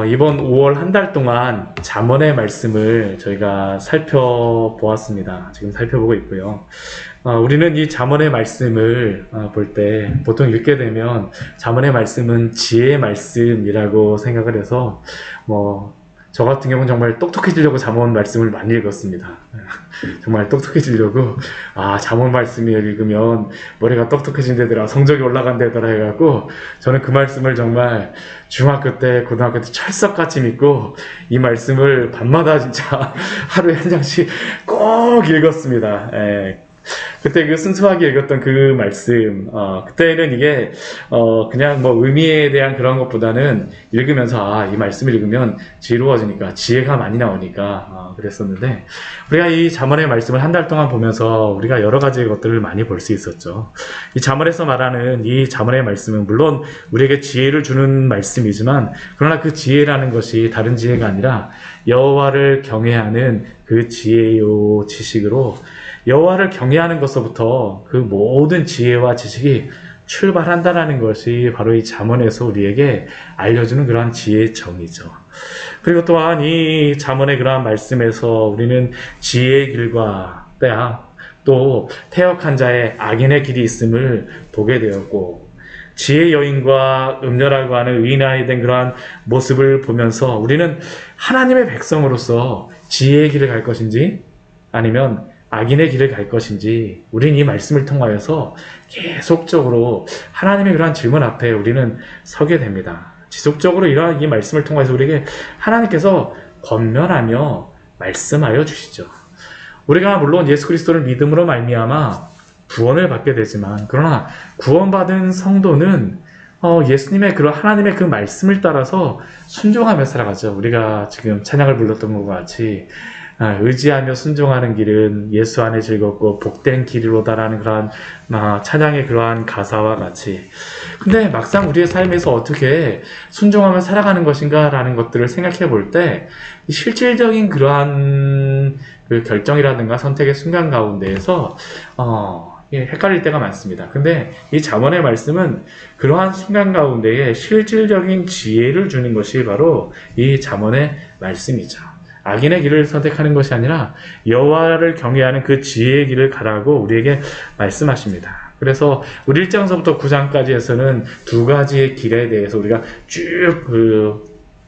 이번 5월 한 달 동안 잠언의 말씀을 저희가 살펴보았습니다. 지금 살펴보고 있고요. 우리는 이 잠언의 말씀을 볼 때 보통 읽게 되면 잠언의 말씀은 지혜의 말씀이라고 생각을 해서 저 같은 경우는 정말 똑똑해지려고 잠언 말씀을 많이 읽었습니다. 정말 똑똑해지려고 잠언 말씀을 읽으면 머리가 똑똑해진다더라, 성적이 올라간다더라 해갖고 저는 그 말씀을 정말 중학교 때, 고등학교 때 철석같이 믿고 이 말씀을 밤마다 진짜 하루에 한 장씩 꼭 읽었습니다. 그때 그 순수하게 읽었던 그 말씀, 그때는 이게, 그냥 의미에 대한 그런 것보다는 읽으면서, 이 말씀을 읽으면 지혜로워지니까, 지혜가 많이 나오니까, 그랬었는데, 우리가 이 잠언의 말씀을 한 달 동안 보면서 우리가 여러 가지 것들을 많이 볼 수 있었죠. 이 잠언에서 말하는 이 잠언의 말씀은 물론 우리에게 지혜를 주는 말씀이지만, 그러나 그 지혜라는 것이 다른 지혜가 아니라 여호와를 경외하는 그 지혜요 지식으로 여호와를 경외하는 것서부터 그 모든 지혜와 지식이 출발한다라는 것이 바로 이 잠언에서 우리에게 알려주는 그러한 지혜의 정의죠. 그리고 또한 이 잠언의 그러한 말씀에서 우리는 지혜의 길과 또 태역한 자의 악인의 길이 있음을 보게 되었고, 지혜 여인과 음녀라고 하는 의인아이 된 그러한 모습을 보면서 우리는 하나님의 백성으로서 지혜의 길을 갈 것인지 아니면 악인의 길을 갈 것인지, 우리는 이 말씀을 통하여서 계속적으로 하나님의 그러한 질문 앞에 우리는 서게 됩니다. 지속적으로 이러한 이 말씀을 통해서 우리에게 하나님께서 권면하며 말씀하여 주시죠. 우리가 물론 예수 그리스도를 믿음으로 말미암아 구원을 받게 되지만, 그러나 구원받은 성도는 예수님의 그런 하나님의 그 말씀을 따라서 순종하며 살아가죠. 우리가 지금 찬양을 불렀던 것과 같이 의지하며 순종하는 길은 예수 안에 즐겁고 복된 길이로다라는 그러한 찬양의 그러한 가사와 같이, 근데 막상 우리의 삶에서 어떻게 순종하며 살아가는 것인가 라는 것들을 생각해 볼 때 실질적인 그러한 그 결정이라든가 선택의 순간 가운데에서 헷갈릴 때가 많습니다. 근데 이 잠언의 말씀은 그러한 순간 가운데에 실질적인 지혜를 주는 것이 바로 이 잠언의 말씀이죠. 악인의 길을 선택하는 것이 아니라 여호와를 경외하는 그 지혜의 길을 가라고 우리에게 말씀하십니다. 그래서 우리 1장서부터 9장까지에서는 두 가지의 길에 대해서 우리가 쭉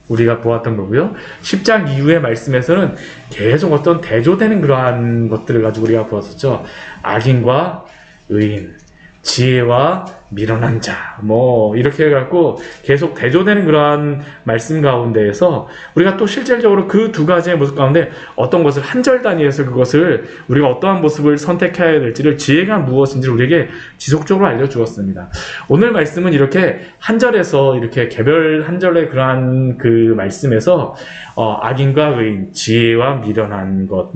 우리가 보았던 거고요. 10장 이후의 말씀에서는 계속 어떤 대조되는 그러한 것들을 가지고 우리가 보았었죠. 악인과 의인, 지혜와 미련한 자, 이렇게 해갖고 계속 대조되는 그러한 말씀 가운데에서 우리가 또 실질적으로 그 두 가지의 모습 가운데 어떤 것을 한 절 단위에서 그것을 우리가 어떠한 모습을 선택해야 될지를, 지혜가 무엇인지를 우리에게 지속적으로 알려주었습니다. 오늘 말씀은 이렇게 한 절에서 이렇게 개별 한 절의 그러한 그 말씀에서 악인과 의인, 지혜와 미련한 것,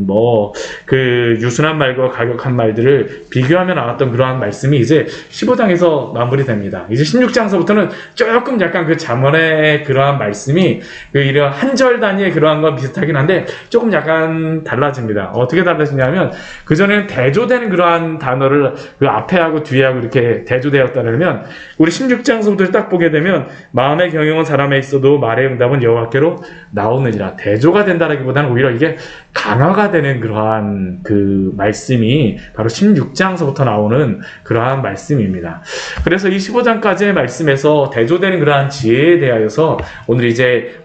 그 유순한 말과 가격한 말들을 비교하며 나왔던 그러한 말씀이 이제 15장에서 마무리됩니다. 이제 16장서부터는 조금 약간 그 잠언의 그러한 말씀이 이런 한 절 단위의 그러한 건 비슷하긴 한데 조금 약간 달라집니다. 어떻게 달라지냐면, 그전에는 대조되는 그러한 단어를 그 앞에 하고 뒤에 하고 이렇게 대조되었다면, 우리 16장서부터 딱 보게 되면 마음의 경영은 사람에 있어도 말의 응답은 여호와께로 나오느니라. 대조가 된다라기보다는 오히려 이게 강화가 되는 그러한 그 말씀이 바로 16장서부터 나오는 그러한 말씀입니다. 그래서 이 15장까지의 말씀에서 대조되는 그러한 지혜에 대하여서 오늘 이제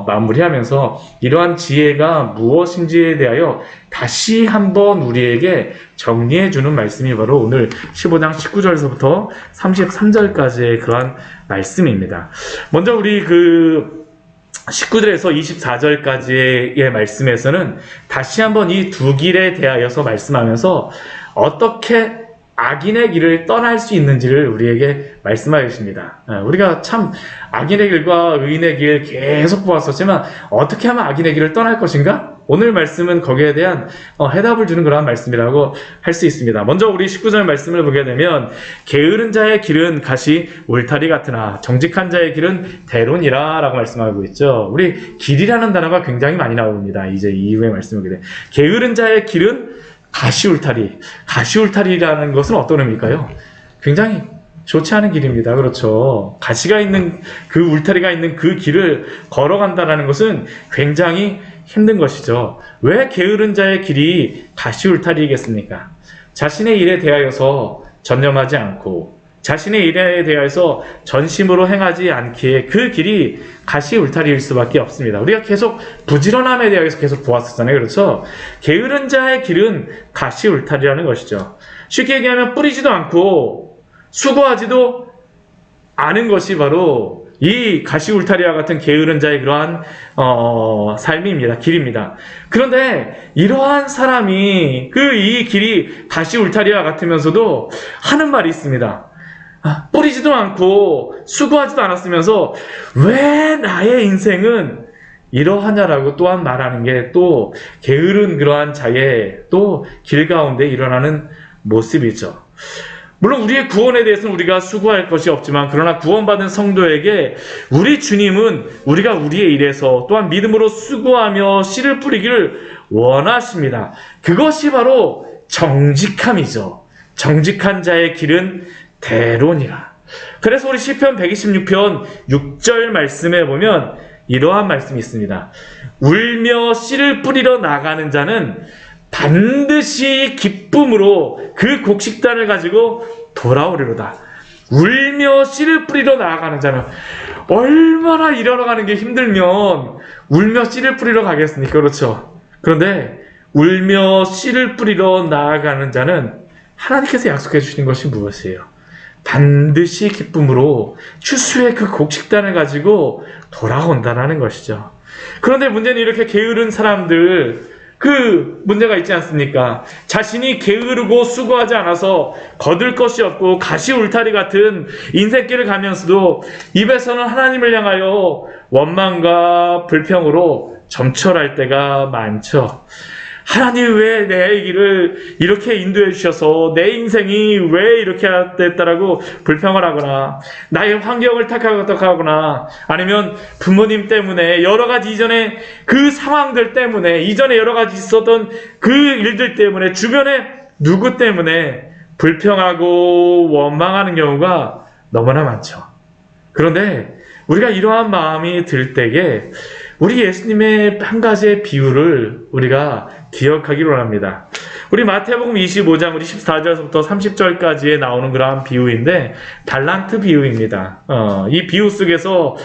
마무리하면서 이러한 지혜가 무엇인지에 대하여 다시 한번 우리에게 정리해주는 말씀이 바로 오늘 15장 19절에서부터 33절까지의 그러한 말씀입니다. 먼저 우리 19절에서 24절까지의 말씀에서는 다시 한번 이 두 길에 대하여서 말씀하면서 어떻게 악인의 길을 떠날 수 있는지를 우리에게 말씀하여 주십니다. 우리가 참 악인의 길과 의인의 길 계속 보았었지만 어떻게 하면 악인의 길을 떠날 것인가? 오늘 말씀은 거기에 대한 해답을 주는 그러한 말씀이라고 할 수 있습니다. 먼저 우리 19절 말씀을 보게 되면, 게으른 자의 길은 가시 울타리 같으나 정직한 자의 길은 대론이라 라고 말씀하고 있죠. 우리 길이라는 단어가 굉장히 많이 나옵니다. 이제 이후의 말씀을 보게 되면 게으른 자의 길은 가시 울타리. 가시 울타리라는 것은 어떤 의미일까요? 굉장히 좋지 않은 길입니다. 그렇죠. 가시가 있는 그 울타리가 있는 그 길을 걸어간다는 것은 굉장히 힘든 것이죠. 왜 게으른 자의 길이 가시 울타리이겠습니까? 자신의 일에 대하여서 전념하지 않고 자신의 일에 대해서 전심으로 행하지 않기에 그 길이 가시 울타리일 수밖에 없습니다. 우리가 계속 부지런함에 대해서 계속 보았었잖아요. 그렇죠? 게으른 자의 길은 가시 울타리라는 것이죠. 쉽게 얘기하면 뿌리지도 않고 수고하지도 않은 것이 바로 이 가시 울타리와 같은 게으른 자의 그러한 삶입니다. 길입니다. 그런데 이러한 사람이 이 길이 가시 울타리와 같으면서도 하는 말이 있습니다. 뿌리지도 않고 수고하지도 않았으면서 왜 나의 인생은 이러하냐라고 또한 말하는 게 또 게으른 그러한 자의 또 길 가운데 일어나는 모습이죠. 물론 우리의 구원에 대해서는 우리가 수고할 것이 없지만 그러나 구원받은 성도에게 우리 주님은 우리가 우리의 일에서 또한 믿음으로 수고하며 씨를 뿌리기를 원하십니다. 그것이 바로 정직함이죠. 정직한 자의 길은 대론이라. 그래서 우리 시편 126편 6절 말씀에 보면 이러한 말씀이 있습니다. 울며 씨를 뿌리러 나가는 자는 반드시 기쁨으로 그 곡식단을 가지고 돌아오리로다. 울며 씨를 뿌리러 나아가는 자는 얼마나 일하러 가는 게 힘들면 울며 씨를 뿌리러 가겠습니까? 그렇죠. 그런데 울며 씨를 뿌리러 나아가는 자는 하나님께서 약속해 주신 것이 무엇이에요? 반드시 기쁨으로 추수의 그 곡식단을 가지고 돌아온다는 것이죠. 그런데 문제는 이렇게 게으른 사람들 그 문제가 있지 않습니까? 자신이 게으르고 수고하지 않아서 거둘 것이 없고 가시 울타리 같은 인생길을 가면서도 입에서는 하나님을 향하여 원망과 불평으로 점철할 때가 많죠. 하나님 왜 내 길을 이렇게 인도해 주셔서 내 인생이 왜 이렇게 됐다라고 불평을 하거나 나의 환경을 탓하거나 아니면 부모님 때문에 여러 가지 이전에 그 상황들 때문에 이전에 여러 가지 있었던 그 일들 때문에 주변에 누구 때문에 불평하고 원망하는 경우가 너무나 많죠. 그런데 우리가 이러한 마음이 들 때에 우리 예수님의 한 가지의 비유를 우리가 기억하기로 합니다. 우리 마태복음 25장 우리 14절부터 30절까지에 나오는 그러한 비유인데 달란트 비유입니다. 이 비유 속에서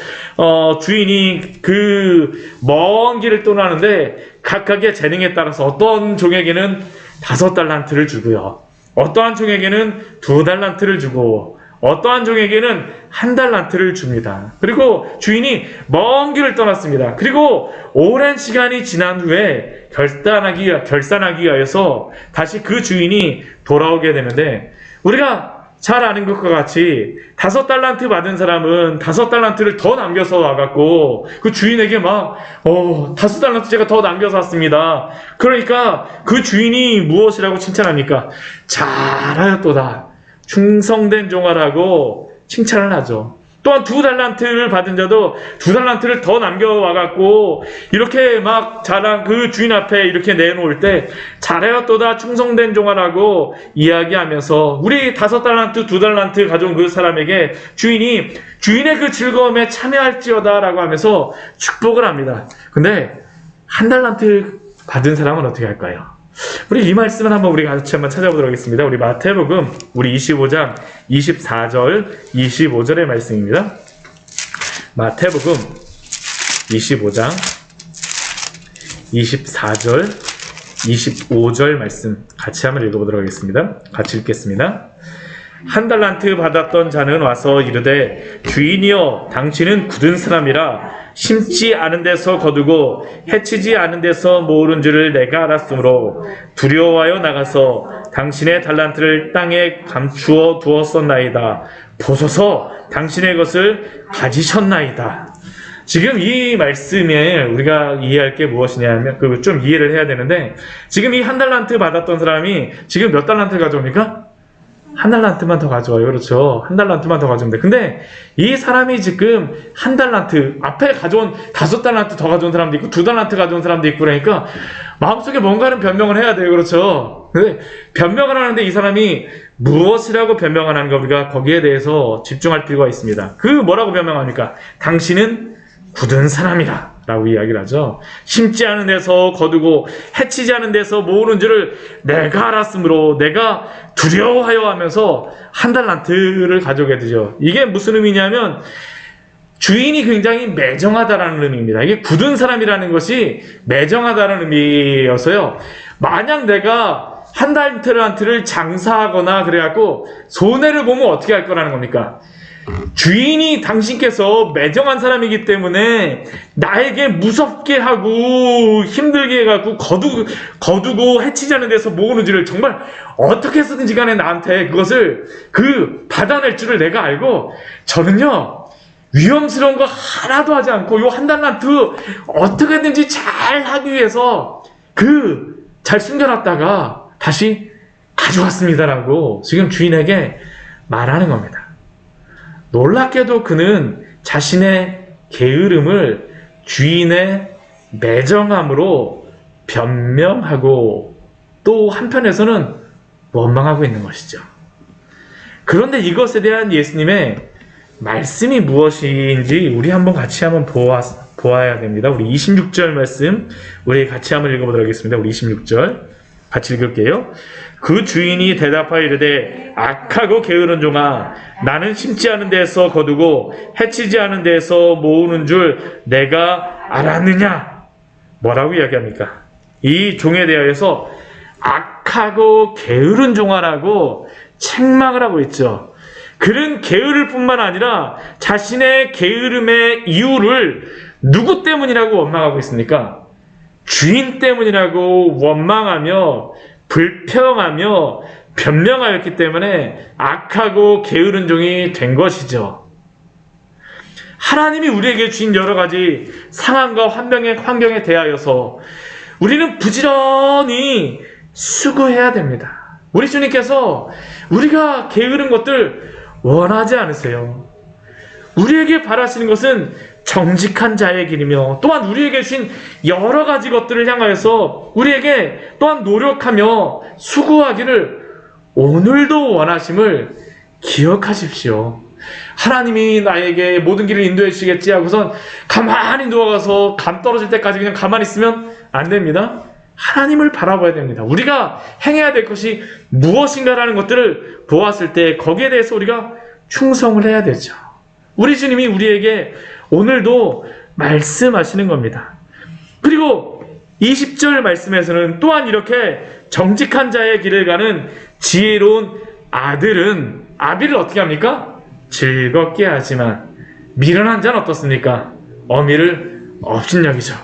주인이 그 먼 길을 떠나는데 각각의 재능에 따라서 어떤 종에게는 5달란트를 주고요. 어떠한 종에게는 2달란트를 주고 어떠한 종에게는 1달란트를 줍니다. 그리고 주인이 먼 길을 떠났습니다. 그리고 오랜 시간이 지난 후에 결산하기 위해서 다시 그 주인이 돌아오게 되는데 우리가 잘 아는 것과 같이 5달란트 받은 사람은 5달란트를 더 남겨서 와갖고 그 주인에게 막 5달란트 제가 더 남겨서 왔습니다. 그러니까 그 주인이 무엇이라고 칭찬합니까? 잘하였도다. 충성된 종아라고 칭찬을 하죠. 또한 2달란트를 받은 자도 2달란트를 더 남겨와갖고 이렇게 막 자랑 그 주인 앞에 이렇게 내놓을 때 잘하였도다 충성된 종아라고 이야기하면서 우리 5달란트 2달란트 가져온 그 사람에게 주인이 주인의 그 즐거움에 참여할지어다 라고 하면서 축복을 합니다. 근데 1달란트 받은 사람은 어떻게 할까요? 우리 이 말씀을 우리 같이 한번 찾아보도록 하겠습니다. 우리 마태복음 우리 25장 24절 25절의 말씀입니다. 마태복음 25장 24절 25절 말씀 같이 한번 읽어보도록 하겠습니다. 같이 읽겠습니다. 1달란트 받았던 자는 와서 이르되 주인이여 당신은 굳은 사람이라 심지 않은 데서 거두고 해치지 않은 데서 모으는 줄을 내가 알았으므로 두려워하여 나가서 당신의 달란트를 땅에 감추어 두었었나이다. 보소서 당신의 것을 가지셨나이다. 지금 이 말씀에 우리가 이해할 게 무엇이냐면 좀 이해를 해야 되는데 지금 이 1달란트 받았던 사람이 지금 몇 달란트 가져옵니까? 한 달란트만 더 가져와요. 그렇죠. 한 달란트만 더 가져오면 돼. 근데 이 사람이 지금 한 달란트, 앞에 가져온 5달란트 더 가져온 사람도 있고 2달란트 가져온 사람도 있고 그러니까 마음속에 뭔가는 변명을 해야 돼요. 그렇죠. 근데 변명을 하는데 이 사람이 무엇이라고 변명을 하는 가 우리가 거기에 대해서 집중할 필요가 있습니다. 그 뭐라고 변명합니까? 당신은 굳은 사람이다 라고 이야기를 하죠. 심지 않은 데서 거두고 해치지 않은 데서 모으는 줄을 내가 알았으므로 내가 두려워하여 하면서 한 달란트를 가져오게 되죠. 이게 무슨 의미냐면 주인이 굉장히 매정하다라는 의미입니다. 이게 굳은 사람이라는 것이 매정하다는 의미여서요. 만약 내가 한 달란트를 장사하거나 그래갖고 손해를 보면 어떻게 할 거라는 겁니까? 주인이 당신께서 매정한 사람이기 때문에 나에게 무섭게 하고 힘들게 해갖고 거두고 해치지 않는 데서 모으는 줄을 정말 어떻게 해서든지 간에 나한테 그것을 받아낼 줄을 내가 알고 저는요 위험스러운 거 하나도 하지 않고 요 한 달란트 어떻게든지 잘 하기 위해서 잘 숨겨놨다가 다시 가져왔습니다라고 지금 주인에게 말하는 겁니다. 놀랍게도 그는 자신의 게으름을 주인의 매정함으로 변명하고 또 한편에서는 원망하고 있는 것이죠. 그런데 이것에 대한 예수님의 말씀이 무엇인지 우리 같이 한번 보아야 됩니다. 우리 26절 말씀 우리 같이 한번 읽어보도록 하겠습니다. 우리 26절 같이 읽을게요. 그 주인이 대답하여 이르되 악하고 게으른 종아 나는 심지 않은 데서 거두고 해치지 않은 데서 모으는 줄 내가 알았느냐? 뭐라고 이야기합니까? 이 종에 대하여서 악하고 게으른 종아라고 책망을 하고 있죠. 그는 게으를 뿐만 아니라 자신의 게으름의 이유를 누구 때문이라고 원망하고 있습니까? 주인 때문이라고 원망하며 불평하며 변명하였기 때문에 악하고 게으른 종이 된 것이죠. 하나님이 우리에게 주신 여러 가지 상황과 환경에 대하여서 우리는 부지런히 수고해야 됩니다. 우리 주님께서 우리가 게으른 것들 원하지 않으세요. 우리에게 바라시는 것은 정직한 자의 길이며 또한 우리에게 주신 여러 가지 것들을 향하여서 우리에게 또한 노력하며 수고하기를 오늘도 원하심을 기억하십시오. 하나님이 나에게 모든 길을 인도해 주시겠지 하고선 가만히 누워가서 감 떨어질 때까지 그냥 가만히 있으면 안 됩니다. 하나님을 바라봐야 됩니다. 우리가 행해야 될 것이 무엇인가라는 것들을 보았을 때 거기에 대해서 우리가 충성을 해야 되죠. 우리 주님이 우리에게 오늘도 말씀하시는 겁니다. 그리고 20절 말씀에서는 또한 이렇게 정직한 자의 길을 가는 지혜로운 아비를 어떻게 합니까? 즐겁게 하지만 미련한 자는 어떻습니까? 어미를 업신여기죠.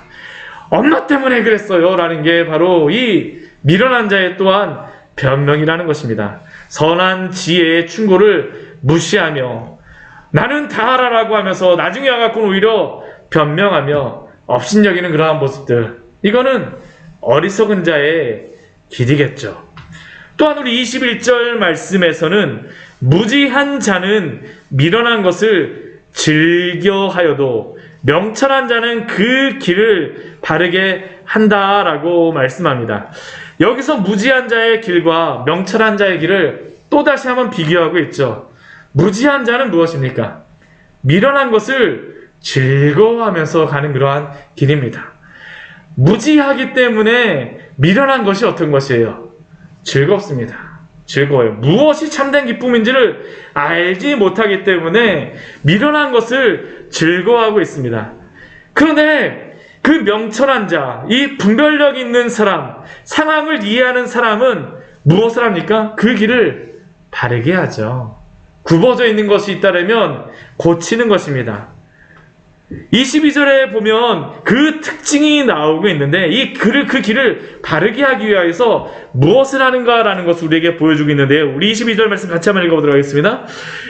엄마 때문에 그랬어요 라는 게 바로 이 미련한 자의 또한 변명이라는 것입니다. 선한 지혜의 충고를 무시하며 나는 다 알아라고 하면서 나중에 와갖고는 오히려 변명하며 업신여기는 그러한 모습들, 이거는 어리석은 자의 길이겠죠. 또한 우리 21절 말씀에서는 무지한 자는 미련한 것을 즐겨하여도 명철한 자는 그 길을 바르게 한다라고 말씀합니다. 여기서 무지한 자의 길과 명철한 자의 길을 또다시 한번 비교하고 있죠. 무지한 자는 무엇입니까? 미련한 것을 즐거워하면서 가는 그러한 길입니다. 무지하기 때문에 미련한 것이 어떤 것이에요? 즐겁습니다. 즐거워요. 무엇이 참된 기쁨인지를 알지 못하기 때문에 미련한 것을 즐거워하고 있습니다. 그런데 그 명철한 자, 이 분별력 있는 사람, 상황을 이해하는 사람은 무엇을 합니까? 그 길을 바르게 하죠. 굽어져 있는 것이 있다면 고치는 것입니다. 22절에 보면 그 특징이 나오고 있는데 그 길을 바르게 하기 위해서 무엇을 하는가라는 것을 우리에게 보여주고 있는데요. 우리 22절 말씀 같이 한번 읽어보도록 하겠습니다.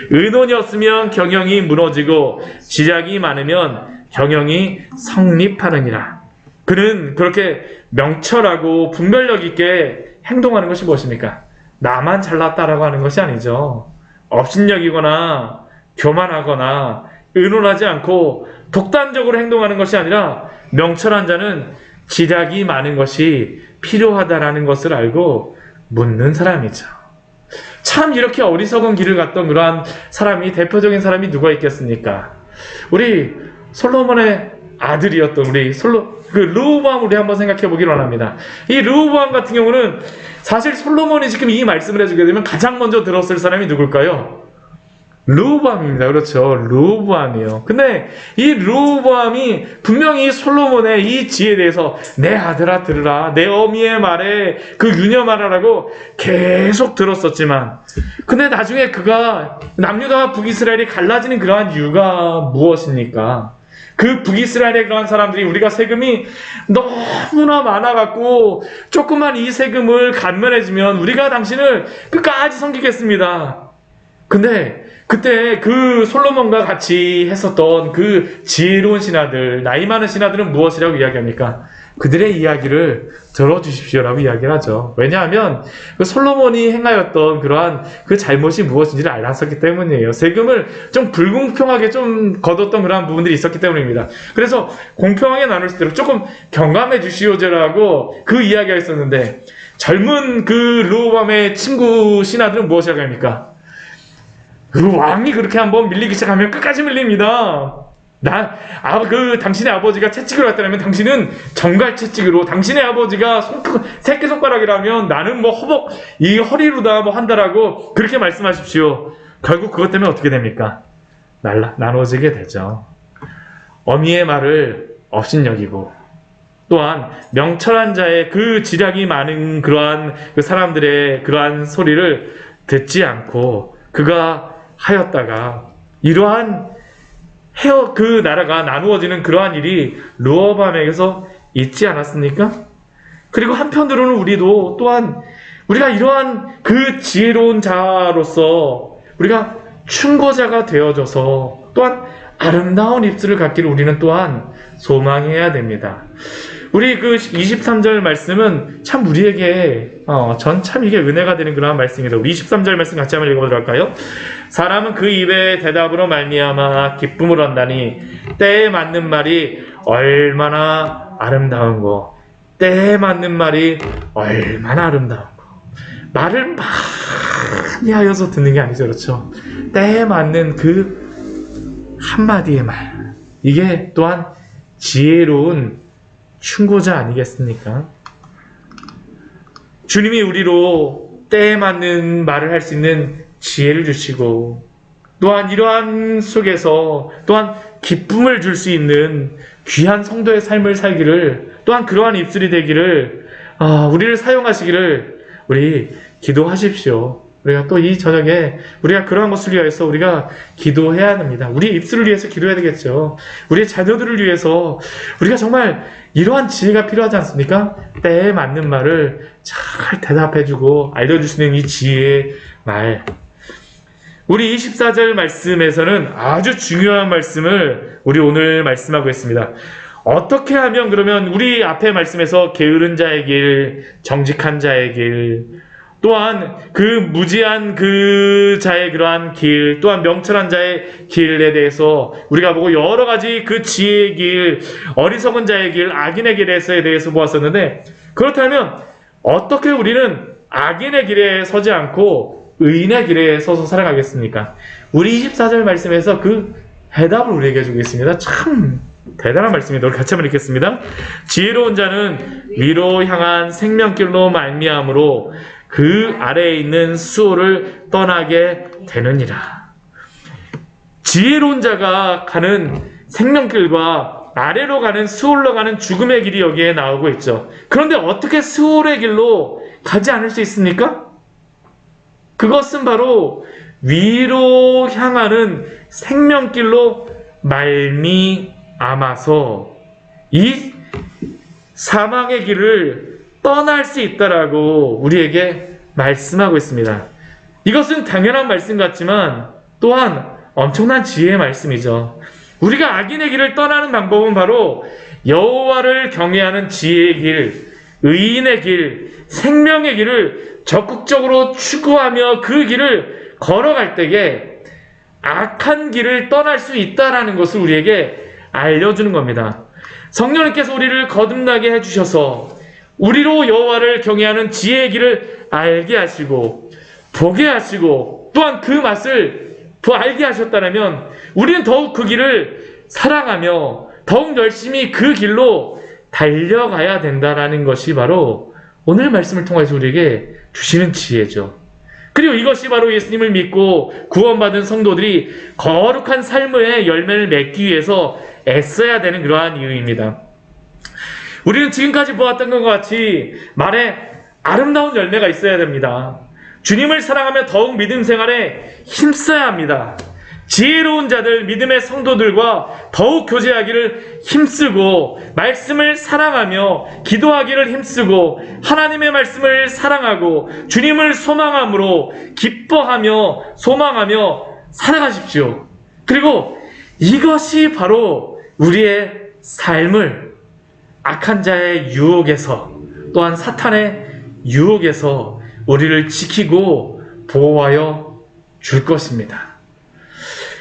의논이 없으면 경영이 무너지고 지략이 많으면 경영이 성립하느니라. 그는 그렇게 명철하고 분별력 있게 행동하는 것이 무엇입니까? 나만 잘났다라고 하는 것이 아니죠. 업신여기거나 교만하거나 의논하지 않고 독단적으로 행동하는 것이 아니라 명철한 자는 지략이 많은 것이 필요하다라는 것을 알고 묻는 사람이죠. 참 이렇게 어리석은 길을 갔던 그러한 사람이, 대표적인 사람이 누가 있겠습니까? 우리 솔로몬의 아들이었던 르호보암 우리 한번 생각해 보기를 원합니다. 이 르호보암 같은 경우는 사실 솔로몬이 지금 이 말씀을 해주게 되면 가장 먼저 들었을 사람이 누굴까요? 르호보암입니다. 그렇죠. 르호보암이요. 근데 이 르호보암이 분명히 솔로몬의 이 지혜에 대해서 내 아들아 들으라, 내 어미의 말에 그 유념하라라고 계속 들었었지만, 근데 나중에 그가 남유다와 북이스라엘이 갈라지는 그러한 이유가 무엇입니까? 그 북이스라엘의 그러한 사람들이 우리가 세금이 너무나 많아갖고 조금만 이 세금을 감면해주면 우리가 당신을 끝까지 섬기겠습니다. 근데 그때 그 솔로몬과 같이 했었던 그 지혜로운 신하들, 나이 많은 신하들은 무엇이라고 이야기합니까? 그들의 이야기를 들어주십시오라고 이야기를 하죠. 왜냐하면 그 솔로몬이 행하였던 그러한 그 잘못이 무엇인지를 알았었기 때문이에요. 세금을 좀 불공평하게 좀 거뒀던 그러한 부분들이 있었기 때문입니다. 그래서 공평하게 나눌 수 있도록 조금 경감해 주시오제라고 그 이야기가 있었는데, 젊은 그 르호보암의 친구 신하들은 무엇이라고 합니까? 그 왕이 그렇게 한번 밀리기 시작하면 끝까지 밀립니다. 당신의 아버지가 채찍으로 했다면 당신은 정갈 채찍으로, 당신의 아버지가 새끼손가락이라면 나는 뭐 이 허리로다 뭐 한다라고 그렇게 말씀하십시오. 결국 그것 때문에 어떻게 됩니까? 나눠지게 되죠. 어미의 말을 업신여기고, 또한 명철한 자의 그 지략이 많은 그러한 그 사람들의 그러한 소리를 듣지 않고 그가 하였다가 이러한 그 나라가 나누어지는 그러한 일이 르호보암에게서 있지 않았습니까? 그리고 한편으로는 우리도 또한 우리가 이러한 그 지혜로운 자로서 우리가 충고자가 되어져서 또한 아름다운 입술을 갖기를 우리는 또한 소망해야 됩니다. 우리 그 23절 말씀은 참 우리에게 전 참 이게 은혜가 되는 그런 말씀입니다. 우리 23절 말씀 같이 한번 읽어보도록 할까요? 사람은 그 입의 대답으로 말미암아 기쁨을 얻나니 때에 맞는 말이 얼마나 아름다운고, 때에 맞는 말이 얼마나 아름다운고. 말을 많이 하여서 듣는 게 아니죠. 그렇죠? 때에 맞는 그 한마디의 말, 이게 또한 지혜로운 충고자 아니겠습니까? 주님이 우리로 때에 맞는 말을 할 수 있는 지혜를 주시고, 또한 이러한 속에서 또한 기쁨을 줄 수 있는 귀한 성도의 삶을 살기를, 또한 그러한 입술이 되기를 우리를 사용하시기를 우리 기도하십시오. 우리가 또 이 저녁에 우리가 그러한 것을 위해서 우리가 기도해야 합니다. 우리의 입술을 위해서 기도해야 되겠죠. 우리의 자녀들을 위해서 우리가 정말 이러한 지혜가 필요하지 않습니까? 때에 맞는 말을 잘 대답해주고 알려주시는 이 지혜의 말. 우리 24절 말씀에서는 아주 중요한 말씀을 우리 오늘 말씀하고 있습니다. 어떻게 하면 그러면 우리 앞에 말씀에서 게으른 자의 길, 정직한 자의 길, 또한 그 무지한 그 자의 그러한 길, 또한 명철한 자의 길에 대해서 우리가 보고 여러 가지 그 지혜의 길, 어리석은 자의 길, 악인의 길에 대해서 보았었는데, 그렇다면 어떻게 우리는 악인의 길에 서지 않고 의인의 길에 서서 살아가겠습니까? 우리 24절 말씀에서 그 해답을 우리에게 해주고 있습니다. 참 대단한 말씀입니다. 우리 같이 한번 읽겠습니다. 지혜로운 자는 위로 향한 생명길로 말미암으로 그 아래에 있는 수호를 떠나게 되느니라. 지혜로운 자가 가는 생명길과 아래로 가는 수월로 가는 죽음의 길이 여기에 나오고 있죠. 그런데 어떻게 수월의 길로 가지 않을 수 있습니까? 그것은 바로 위로 향하는 생명길로 말미암아서 이 사망의 길을 떠날 수 있다라고 우리에게 말씀하고 있습니다. 이것은 당연한 말씀 같지만 또한 엄청난 지혜의 말씀이죠. 우리가 악인의 길을 떠나는 방법은 바로 여호와를 경외하는 지혜의 길, 의인의 길, 생명의 길을 적극적으로 추구하며 그 길을 걸어갈 때에 악한 길을 떠날 수 있다라는 것을 우리에게 알려주는 겁니다. 성령님께서 우리를 거듭나게 해주셔서 우리로 여호와를 경외하는 지혜의 길을 알게 하시고 보게 하시고 또한 그 맛을 알게 하셨다면 우리는 더욱 그 길을 사랑하며 더욱 열심히 그 길로 달려가야 된다라는 것이 바로 오늘 말씀을 통해서 우리에게 주시는 지혜죠. 그리고 이것이 바로 예수님을 믿고 구원받은 성도들이 거룩한 삶의 열매를 맺기 위해서 애써야 되는 그러한 이유입니다. 우리는 지금까지 보았던 것과 같이 말에 아름다운 열매가 있어야 됩니다. 주님을 사랑하며 더욱 믿음 생활에 힘써야 합니다. 지혜로운 자들, 믿음의 성도들과 더욱 교제하기를 힘쓰고 말씀을 사랑하며 기도하기를 힘쓰고 하나님의 말씀을 사랑하고 주님을 소망함으로 기뻐하며 소망하며 살아가십시오. 그리고 이것이 바로 우리의 삶을 악한 자의 유혹에서 또한 사탄의 유혹에서 우리를 지키고 보호하여 줄 것입니다.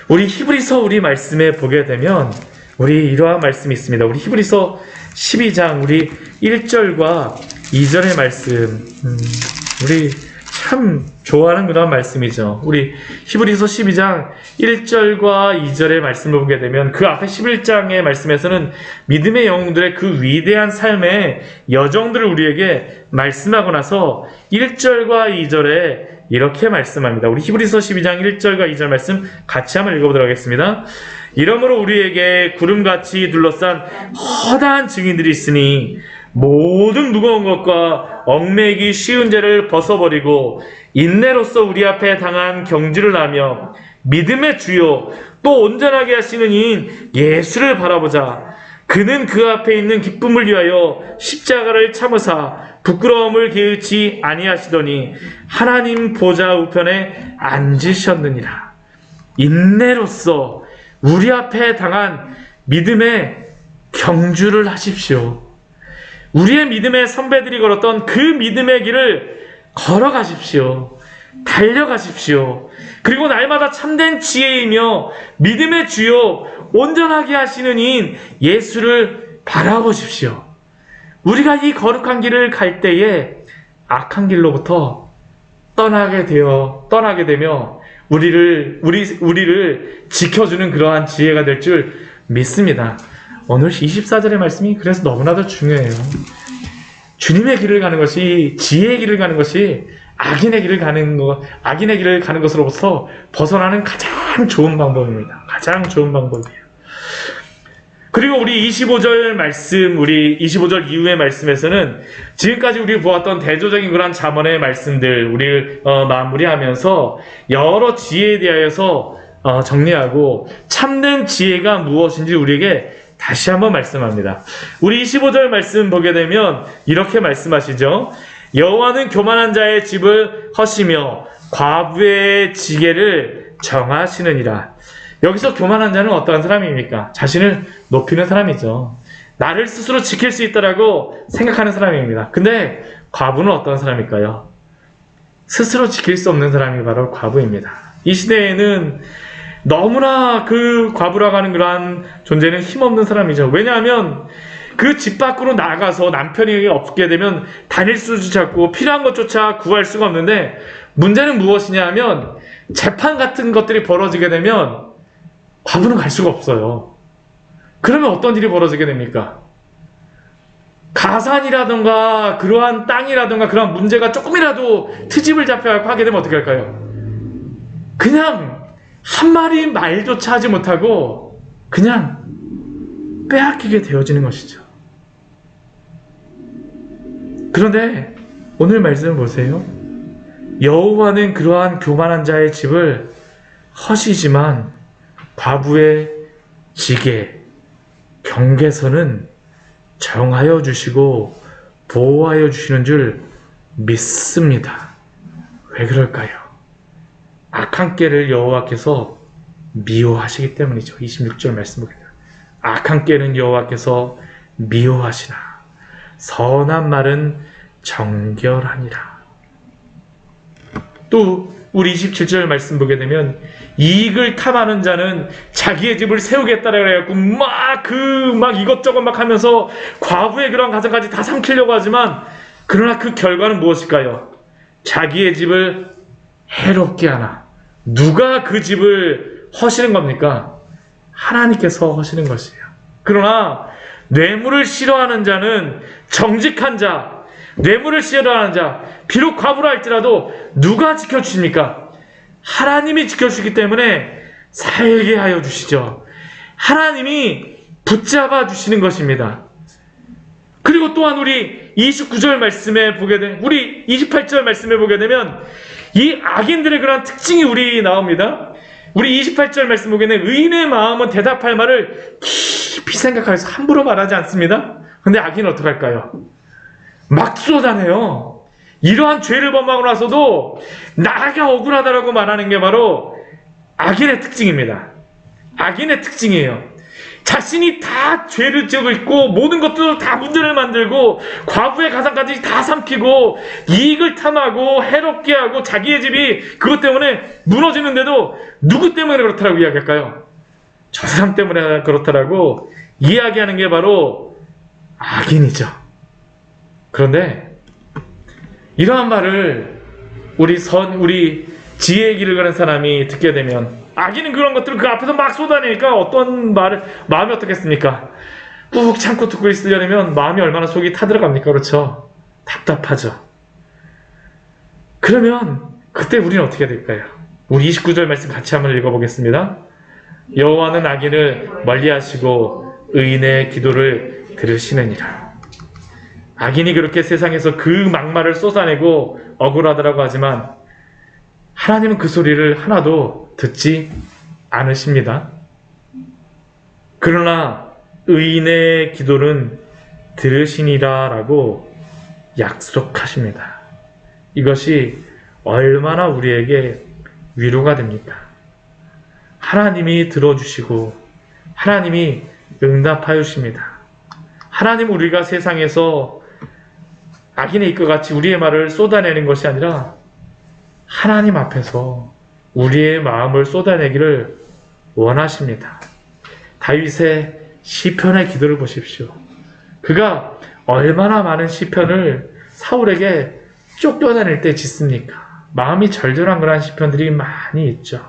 우리 히브리서 우리 말씀에 보게 되면 우리 이러한 말씀이 있습니다. 우리 히브리서 12장 우리 1절과 2절의 말씀 우리 참 좋아하는 그런 말씀이죠. 우리 히브리서 12장 1절과 2절의 말씀을 보게 되면 그 앞에 11장의 말씀에서는 믿음의 영웅들의 그 위대한 삶의 여정들을 우리에게 말씀하고 나서 1절과 2절에 이렇게 말씀합니다. 우리 히브리서 12장 1절과 2절 말씀 같이 한번 읽어보도록 하겠습니다. 이러므로 우리에게 구름같이 둘러싼 허다한 증인들이 있으니 모든 무거운 것과 얽매이기 쉬운 죄를 벗어버리고 인내로써 우리 앞에 당한 경주를 하며 믿음의 주요 또 온전하게 하시는 이인 예수를 바라보자. 그는 그 앞에 있는 기쁨을 위하여 십자가를 참으사 부끄러움을 게으치 아니하시더니 하나님 보좌 우편에 앉으셨느니라. 인내로써 우리 앞에 당한 믿음의 경주를 하십시오. 우리의 믿음의 선배들이 걸었던 그 믿음의 길을 걸어가십시오. 달려가십시오. 그리고 날마다 참된 지혜이며 믿음의 주요 온전하게 하시는 이인 예수를 바라보십시오. 우리가 이 거룩한 길을 갈 때에 악한 길로부터 떠나게 되며 우리를 지켜주는 그러한 지혜가 될 줄 믿습니다. 오늘 24절의 말씀이 그래서 너무나도 중요해요. 주님의 길을 가는 것이, 지혜의 길을 가는 것이 악인의 길을 가는 것으로부터 벗어나는 가장 좋은 방법입니다. 가장 좋은 방법이에요. 그리고 우리 25절 말씀, 우리 25절 이후의 말씀에서는 지금까지 우리 보았던 대조적인 그런 잠언의 말씀들, 우리 마무리하면서 여러 지혜에 대하여서 정리하고 참된 지혜가 무엇인지 우리에게 다시 한번 말씀합니다. 우리 25절 말씀 보게 되면 이렇게 말씀하시죠. 여호와는 교만한 자의 집을 허시며 과부의 지게를 정하시느니라. 여기서 교만한 자는 어떠한 사람입니까? 자신을 높이는 사람이죠. 나를 스스로 지킬 수 있다라고 생각하는 사람입니다. 근데 과부는 어떤 사람일까요? 스스로 지킬 수 없는 사람이 바로 과부입니다. 이 시대에는 너무나 그 과부라고 하는 그러한 존재는 힘없는 사람이죠. 왜냐하면 그 집 밖으로 나가서 남편이 없게 되면 다닐 수조차 없고 필요한 것조차 구할 수가 없는데 문제는 무엇이냐 하면 재판 같은 것들이 벌어지게 되면 과부는 갈 수가 없어요. 그러면 어떤 일이 벌어지게 됩니까? 가산이라든가 그러한 땅이라든가 그러한 문제가 조금이라도 트집을 잡혀서 하게 되면 어떻게 할까요? 그냥 한 마리 말조차 하지 못하고 그냥 빼앗기게 되어지는 것이죠. 그런데 오늘 말씀을 보세요. 여호와는 그러한 교만한 자의 집을 허시지만 과부의 지게, 경계선은 정하여 주시고 보호하여 주시는 줄 믿습니다. 왜 그럴까요? 악한 꾀를 여호와께서 미워하시기 때문이죠. 26절 말씀 보겠습니다. 악한 꾀는 여호와께서 미워하시나 선한 말은 정결하니라. 또 우리 27절 말씀 보게 되면 이익을 탐하는 자는 자기의 집을 세우겠다라 그래갖고 막 이것저것 막 하면서 과부의 그런 가정까지 다 삼키려고 하지만 그러나 그 결과는 무엇일까요? 자기의 집을 해롭게 하나. 누가 그 집을 허시는 겁니까? 하나님께서 허시는 것이에요. 그러나 뇌물을 싫어하는 자는 정직한 자, 뇌물을 싫어하는 자, 비록 과부라 할지라도 누가 지켜주십니까? 하나님이 지켜주시기 때문에 살게 하여 주시죠. 하나님이 붙잡아 주시는 것입니다. 그리고 또한 우리 29절 말씀에 보게 되면, 우리 28절 말씀에 보게 되면 이 악인들의 그런 특징이 우리 나옵니다. 우리 28절 말씀 보게 되면 의인의 마음은 대답할 말을 깊이 생각하여서 함부로 말하지 않습니다. 근데 악인은 어떡할까요? 막 쏟아내요. 이러한 죄를 범하고 나서도 나가 억울하다라고 말하는 게 바로 악인의 특징입니다. 악인의 특징이에요. 자신이 다 죄를 지고 있고 모든 것들을 다 문제를 만들고 과부의 가상까지 다 삼키고 이익을 탐하고 해롭게 하고 자기의 집이 그것 때문에 무너지는데도 누구 때문에 그렇다라고 이야기할까요? 저 사람 때문에 그렇다라고 이야기하는 게 바로 악인이죠. 그런데 이러한 말을 우리 지혜의 길을 가는 사람이 듣게 되면 악인은 그런 것들을 그 앞에서 막 쏟아내니까 마음이 어떻겠습니까? 꾹 참고 듣고 있으려면 마음이 얼마나 속이 타들어갑니까? 그렇죠? 답답하죠. 그러면 그때 우리는 어떻게 될까요? 우리 29절 말씀 같이 한번 읽어보겠습니다. 여호와는 악인을 멀리하시고 의인의 기도를 들으시느니라. 악인이 그렇게 세상에서 그 막말을 쏟아내고 억울하다라고 하지만 하나님은 그 소리를 하나도 듣지 않으십니다. 그러나 의인의 기도는 들으시니라 라고 약속하십니다. 이것이 얼마나 우리에게 위로가 됩니까? 하나님이 들어주시고 하나님이 응답하여 주십니다. 하나님 우리가 세상에서 악인의 이것 같이 우리의 말을 쏟아내는 것이 아니라 하나님 앞에서 우리의 마음을 쏟아내기를 원하십니다. 다윗의 시편의 기도를 보십시오. 그가 얼마나 많은 시편을 사울에게 쫓겨다닐 때 짓습니까? 마음이 절절한 그런 시편들이 많이 있죠.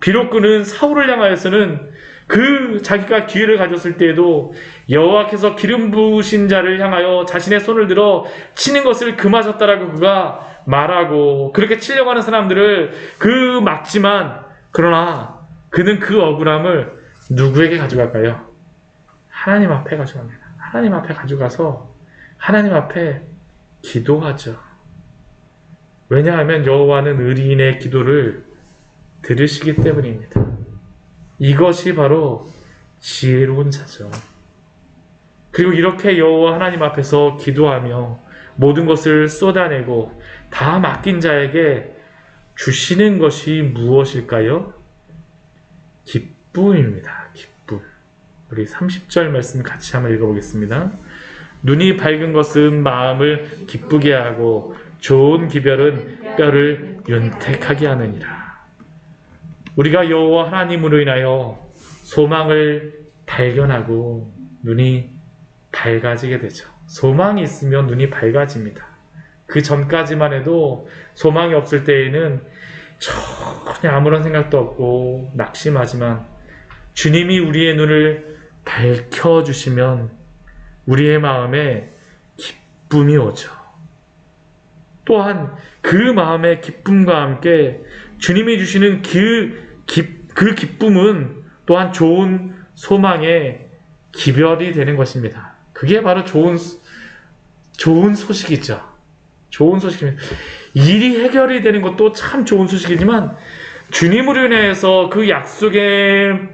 비록 그는 사울을 향하여서는 그 자기가 기회를 가졌을 때에도 여호와께서 기름 부으신 자를 향하여 자신의 손을 들어 치는 것을 금하셨다라고 그가 말하고 그렇게 치려고 하는 사람들을 막지만 그러나 그는 그 억울함을 누구에게 가져갈까요? 하나님 앞에 가져갑니다. 하나님 앞에 가져가서 하나님 앞에 기도하죠. 왜냐하면 여호와는 의인의 기도를 들으시기 때문입니다. 이것이 바로 지혜로운 자죠. 그리고 이렇게 여호와 하나님 앞에서 기도하며 모든 것을 쏟아내고 다 맡긴 자에게 주시는 것이 무엇일까요? 기쁨입니다. 기쁨. 우리 30절 말씀 같이 한번 읽어보겠습니다. 눈이 밝은 것은 마음을 기쁘게 하고 좋은 기별은 뼈를 윤택하게 하느니라. 우리가 여호와 하나님으로 인하여 소망을 발견하고 눈이 밝아지게 되죠. 소망이 있으면 눈이 밝아집니다. 그 전까지만 해도 소망이 없을 때에는 전혀 아무런 생각도 없고 낙심하지만 주님이 우리의 눈을 밝혀주시면 우리의 마음에 기쁨이 오죠. 또한 그 마음의 기쁨과 함께 주님이 주시는 그 기쁨은 또한 좋은 소망의 기별이 되는 것입니다. 그게 바로 좋은 소식이죠. 좋은 소식입니다. 일이 해결이 되는 것도 참 좋은 소식이지만 주님으로 인해서 그 약속의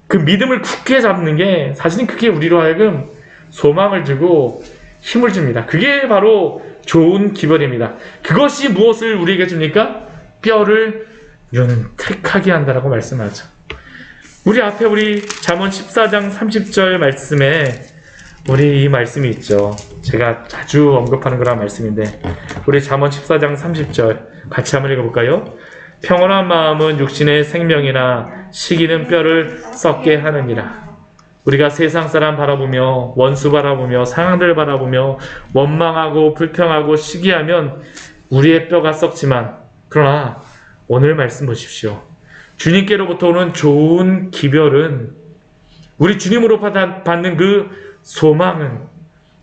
그 믿음을 굳게 잡는 게 사실은 그게 우리로 하여금 소망을 주고 힘을 줍니다. 그게 바로 좋은 기별입니다. 그것이 무엇을 우리에게 줍니까? 뼈를 윤택하게 한다라고 말씀하죠. 우리 앞에 우리 잠언 14장 30절 말씀에 우리 이 말씀이 있죠. 제가 자주 언급하는 그런 말씀인데, 우리 잠언 14장 30절 같이 한번 읽어볼까요? 평온한 마음은 육신의 생명이나 시기는 뼈를 썩게 하느니라. 우리가 세상 사람 바라보며 원수 바라보며 상황들 바라보며 원망하고 불평하고 시기하면 우리의 뼈가 썩지만, 그러나 오늘 말씀 보십시오. 주님께로부터 오는 좋은 기별은, 우리 주님으로 받는 그 소망은,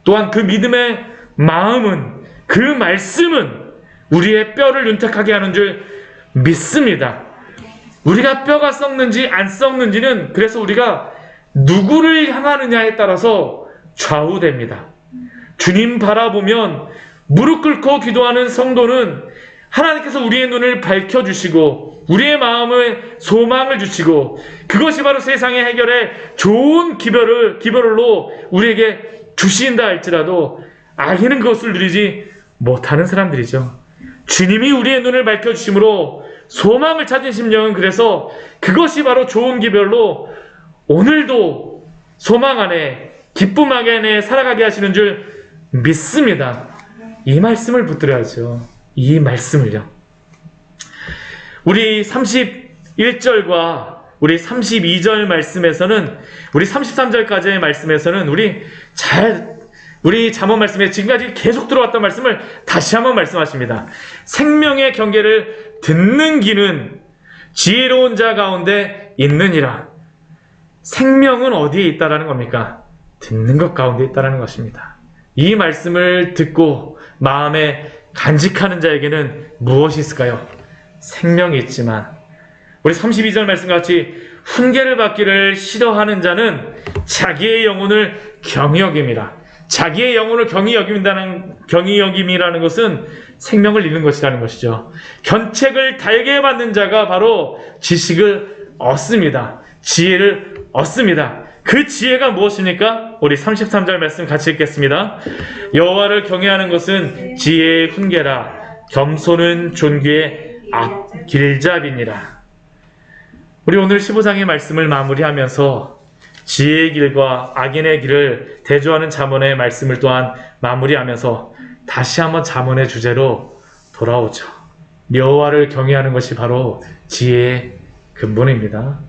또한 그 믿음의 마음은, 그 말씀은 우리의 뼈를 윤택하게 하는 줄 믿습니다. 우리가 뼈가 썩는지 안 썩는지는 그래서 우리가 누구를 향하느냐에 따라서 좌우됩니다. 주님 바라보면 무릎 꿇고 기도하는 성도는 하나님께서 우리의 눈을 밝혀주시고 우리의 마음에 소망을 주시고, 그것이 바로 세상의 해결에 좋은 기별로 우리에게 주신다 할지라도 악인은 그것을 누리지 못하는 사람들이죠. 주님이 우리의 눈을 밝혀주심으로 소망을 찾은 심령은 그래서 그것이 바로 좋은 기별로 오늘도 소망 안에 기쁨 안에 살아가게 하시는 줄 믿습니다. 이 말씀을 붙들어야죠. 이 말씀을요. 우리 31절과 우리 32절 말씀에서는, 우리 33절까지의 말씀에서는 우리 잠언 말씀에 지금까지 계속 들어왔던 말씀을 다시 한번 말씀하십니다. 생명의 경계를 듣는 기는 지혜로운 자 가운데 있느니라. 생명은 어디에 있다라는 겁니까? 듣는 것 가운데 있다라는 것입니다. 이 말씀을 듣고 마음에 간직하는 자에게는 무엇이 있을까요? 생명이 있지만, 우리 32절 말씀과 같이 훈계를 받기를 싫어하는 자는 자기의 영혼을 경히 여깁니다. 자기의 영혼을 경히 여김이라는 것은 생명을 잃는 것이라는 것이죠. 견책을 달게 받는 자가 바로 지식을 얻습니다. 지혜를 얻습니다. 그 지혜가 무엇입니까? 우리 33절 말씀 같이 읽겠습니다. 여호와를 경외하는 것은 지혜의 훈계라. 겸손은 존귀의 길잡이니라. 우리 오늘 15장의 말씀을 마무리하면서 지혜의 길과 악인의 길을 대조하는 잠언의 말씀을 또한 마무리하면서 다시 한번 잠언의 주제로 돌아오죠. 여호와를 경외하는 것이 바로 지혜의 근본입니다.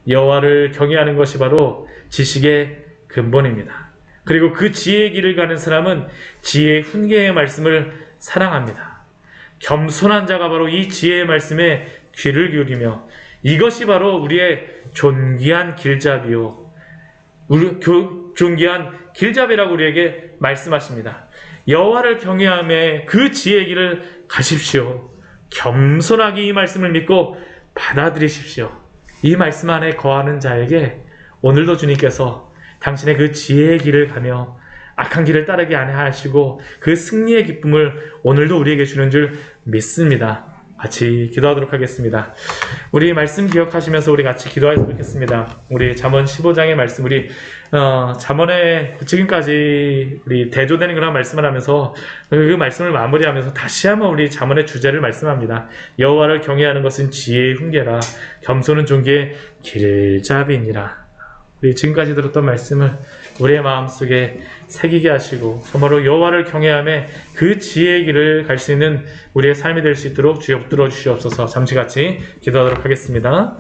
여호와를 경외하는 것이 바로 지식의 근본입니다. 그리고 그 지혜의 길을 가는 사람은 지혜의 훈계의 말씀을 사랑합니다. 겸손한 자가 바로 이 지혜의 말씀에 귀를 기울이며, 이것이 바로 우리의 존귀한 길잡이요, 존귀한 길잡이라고 우리에게 말씀하십니다. 여호와를 경외하며 그 지혜의 길을 가십시오. 겸손하게 이 말씀을 믿고 받아들이십시오. 이 말씀 안에 거하는 자에게 오늘도 주님께서 당신의 그 지혜의 길을 가며 악한 길을 따르게 안 하시고 그 승리의 기쁨을 오늘도 우리에게 주는 줄 믿습니다. 같이 기도하도록 하겠습니다. 우리 말씀 기억하시면서 우리 같이 기도하였으면 좋겠습니다. 우리 잠언 15장의 말씀, 우리 잠언에 지금까지 우리 대조되는 그런 말씀을 하면서 그 말씀을 마무리하면서 다시 한번 우리 잠언의 주제를 말씀합니다. 여호와를 경외하는 것은 지혜의 훈계라. 겸손은 존귀의 길잡이니라. 우리 지금까지 들었던 말씀을 우리의 마음속에 새기게 하시고 정말로 여호와를 경외하며 그 지혜의 길을 갈 수 있는 우리의 삶이 될 수 있도록 주여 붙들어 주시옵소서. 잠시 같이 기도하도록 하겠습니다.